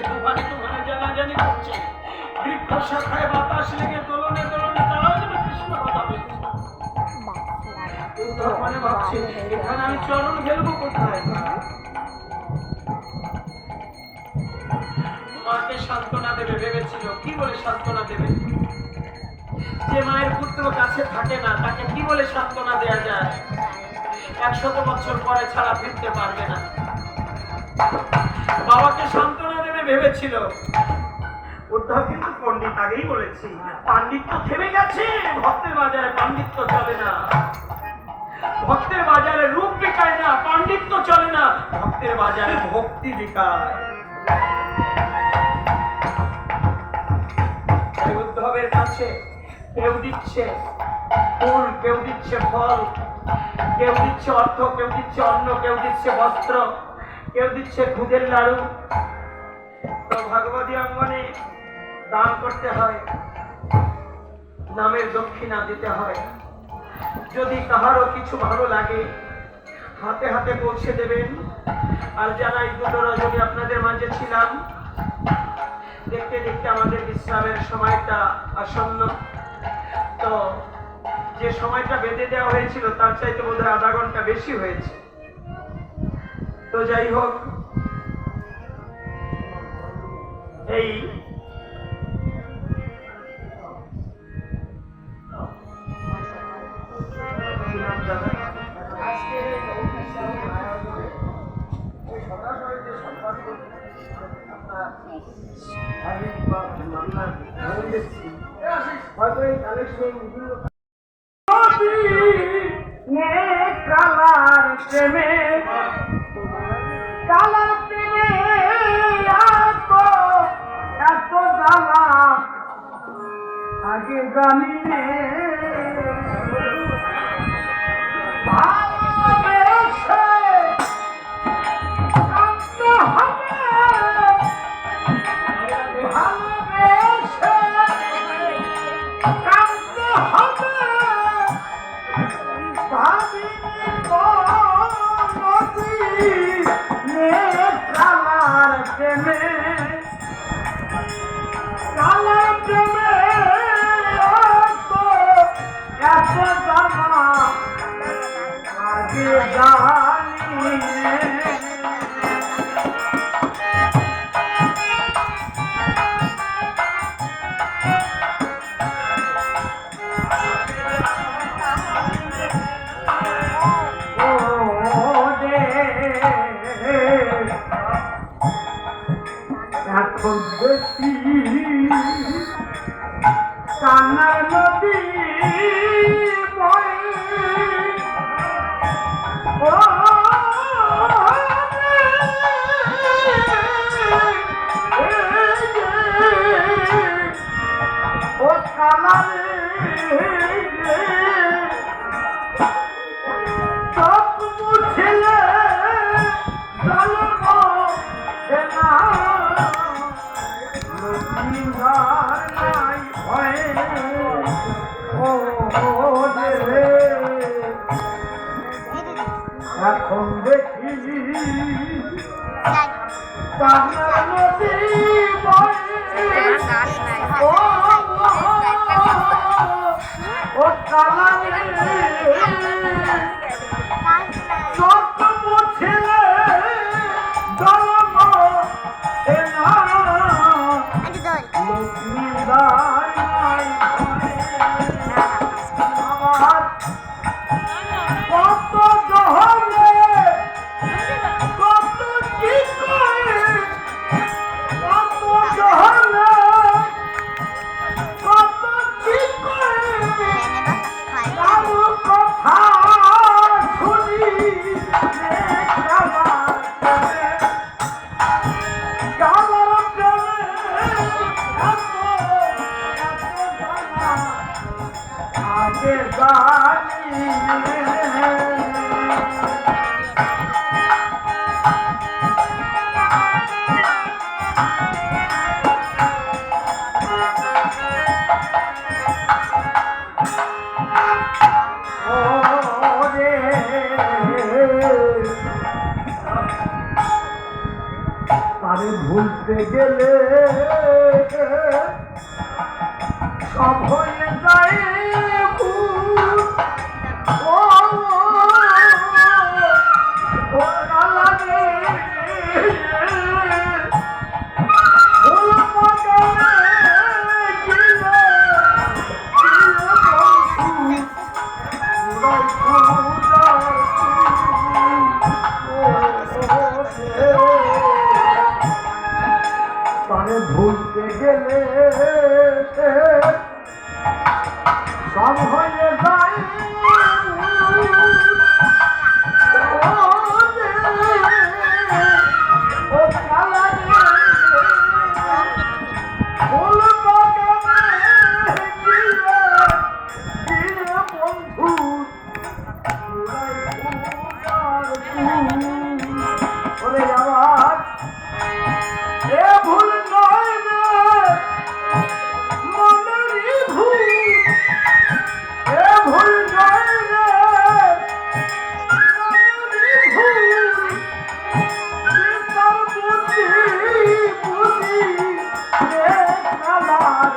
দুহানে দুহানে জানাজানি করছে, বৃক্ষ শাখায় বাতাস লেগে দোলনে দোলনে তারাও যেন কৃষ্ণ কথা বলছে। মানে ভাবছে এখানে আমি চরণ ফেলবো কোথায়? মাকে সান্ত্বনা দেবে ভেবেছিল। কি বলে সান্ত্বনা দেবে? যে মায়ের পুত্র কাছে থাকে না তাকে কি বলে সান্ত্বনা দেয়া যায়? 100 বছর পরে ছাড়া ফিরতে পারবে না। বাবাকে সান্ত্বনা দেবে ভেবেছিল। উদ্ধব কিন্তু পণ্ডিত আগেই বলেছি, পাণ্ডিত্য থেমে গেছে। ভক্তের বাজারে পাণ্ডিত্য চলে না, ভক্তের বাজারে রূপ বিকায় না, পাণ্ডিত্য চলে না, ভক্তের বাজারে ভক্তি বিকায়। উদ্ধবের কাছে কেউ দিচ্ছে ফুল, কেউ দিচ্ছে ফল, কেউ দিচ্ছে অর্থ, কেউ দিচ্ছে অন্ন, কেউ দিচ্ছে বস্ত্র, কেউ দিচ্ছে দুধের লাড়ু। তো ভগবতী অঙ্গনে দান করতে হয়, নামের দক্ষিণা দিতে হয়। যদি কাহারও কিছু ভালো লাগে হাতে হাতে পৌঁছে দেবেন। আর যারা এই 2 রজনী আপনাদের মাঝে ছিলাম, দেখতে দেখতে আমাদের বিশ্রামের সময়টা আসন্ন। তো যে সময়টা বেঁধে দেওয়া হয়েছিল তার চাইতে বোধহয় আধা ঘন্টা বেশি হয়েছে। তো যাই হোক, এই কালার প্রেমে কালার প্রেমে এত জ্বালা আগে জানি কান্নার নদী ও কালারে সব মুছলে এখন দেখি ও কালারে সব মুছলে জন্ম ভুলতে গেলে সব হয়ে যায় ভুল। ও লাগে ভুল মনে গেলে ভুলতে গেলে সব হয়ে যায় ও কালা ফুল বাগানে গিয়ে বন্ধু ওরে আমার এ ভুল নয় রে মনেরই ভুল, এ ভুল নয় রে মনেরই ভুল। তার বুদ্ধি বুদ্ধি রে কালার